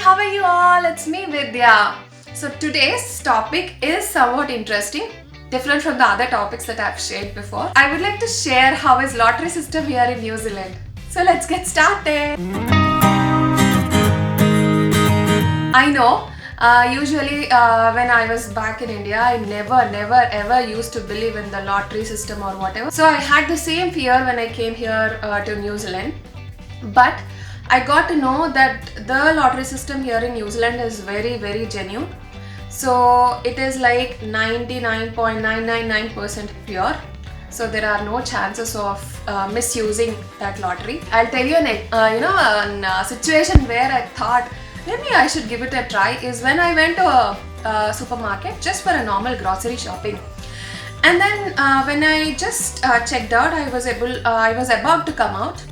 how are you all? It's me Vidya. So today's topic is somewhat interesting, different from the other topics that I've shared before. I would like to share how is lottery system here in New Zealand. So let's get started. I know usually when I was back in India, I never ever used to believe in the lottery system or whatever. So I had the same fear when I came here to New Zealand. But I got to know that the lottery system here in New Zealand is very genuine. So it is like 99.999% pure. So there are no chances of misusing that lottery. I'll tell you a situation where I thought maybe I should give it a try is when I went to a supermarket just for a normal grocery shopping. And then when I just checked out, I was about to come out.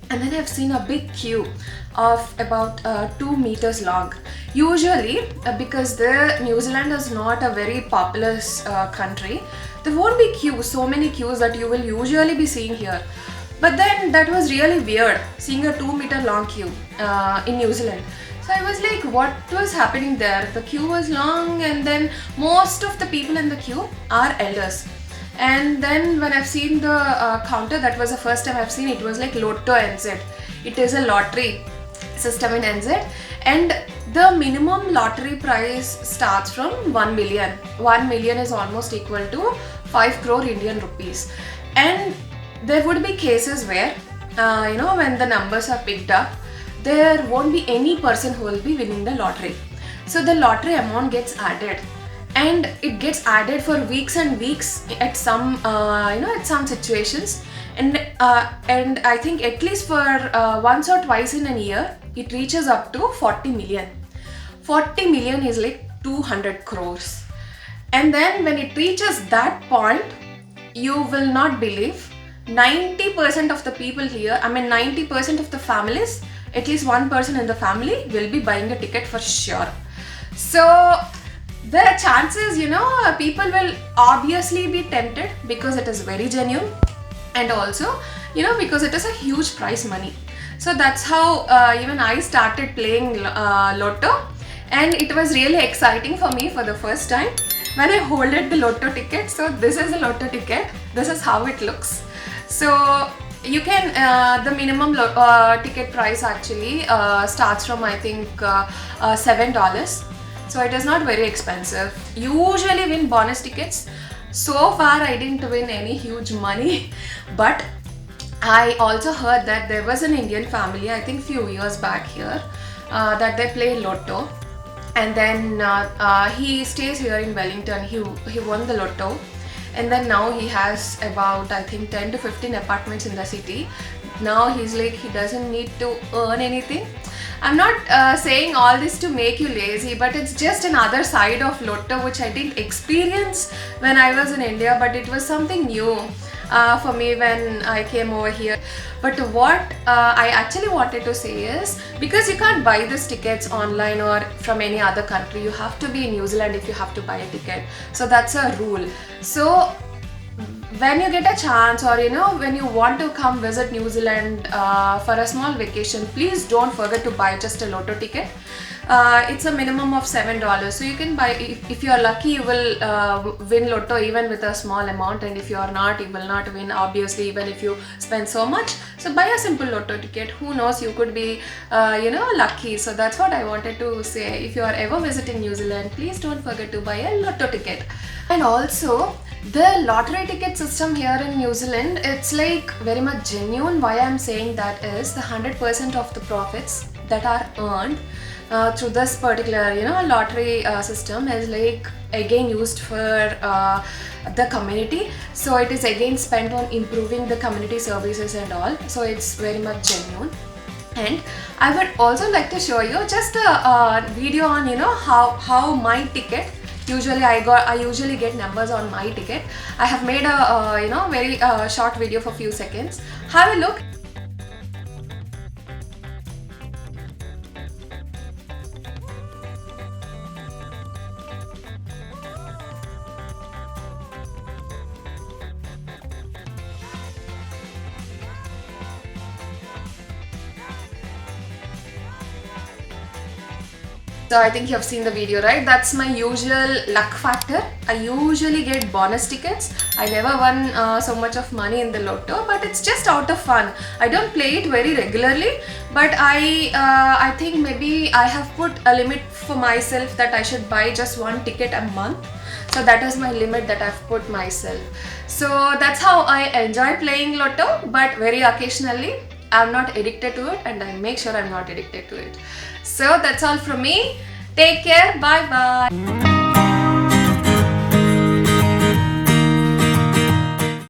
And then I've seen a big queue of about 2 meters long. Usually, because New Zealand is not a very populous country, there won't be so many queues that you will usually be seeing here. But then that was really weird, seeing a 2 meter long queue in New Zealand. So I was like, what was happening there? The queue was long, and then most of the people in the queue are elders. And then when I've seen the counter, that was the first time I've seen it was like Lotto NZ. It is a lottery system in NZ, and the minimum lottery price starts from 1 million. 1 million is almost equal to 5 crore Indian rupees. And there would be cases where, when the numbers are picked up, there won't be any person who will be winning the lottery. So the lottery amount gets added. And it gets added for weeks and weeks at some situations, and I think at least for once or twice in a year, it reaches up to 40 million. 40 million is like 200 crores. And then when it reaches that point, you will not believe 90% of the people here, 90% of the families, at least one person in the family will be buying a ticket for sure. So there are chances, people will obviously be tempted because it is very genuine, and also, because it is a huge prize money. So that's how even I started playing Lotto, and it was really exciting for me for the first time when I holded the Lotto ticket. So this is a Lotto ticket. This is how it looks. So you can, the minimum ticket price actually starts from I think $7. So it is not very expensive. Usually win bonus tickets. So far I didn't win any huge money, but I also heard that there was an Indian family, I think few years back here, that they play Lotto, and then he stays here in Wellington. He won the Lotto, and then now he has about I think 10 to 15 apartments in the city. Now he's like, he doesn't need to earn anything. I'm not saying all this to make you lazy, but it's just another side of Lotto which I didn't experience when I was in India, but it was something new for me when I came over here. But what I actually wanted to say is, because you can't buy these tickets online or from any other country, you have to be in New Zealand if you have to buy a ticket. So that's a rule. So when you get a chance, or when you want to come visit New Zealand for a small vacation, please don't forget to buy just a Lotto ticket. It's a minimum of $7, so you can buy, if you are lucky you will win Lotto even with a small amount, and if you are not, you will not win obviously even if you spend so much. So buy a simple Lotto ticket. Who knows, you could be lucky. So that's what I wanted to say. If you are ever visiting New Zealand, please don't forget to buy a Lotto ticket. And also, the lottery ticket system here in New Zealand, it's like very much genuine. Why I'm saying that is, the 100% of the profits that are earned through this particular lottery system is like again used for the community. So it is again spent on improving the community services and all. So it's very much genuine. And I would also like to show you just a video on how my ticket. Usually I usually get numbers on my ticket. I have made a very short video for few seconds. Have a look. So I think you have seen the video, right? That's my usual luck factor. I usually get bonus tickets. I never won so much of money in the lotto, but it's just out of fun. I don't play it very regularly, but I think maybe I have put a limit for myself that I should buy just one ticket a month. So that is my limit that I've put myself. So that's how I enjoy playing lotto, but very occasionally. I'm not addicted to it, and I make sure I'm not addicted to it. So that's all from me. Take care. Bye bye.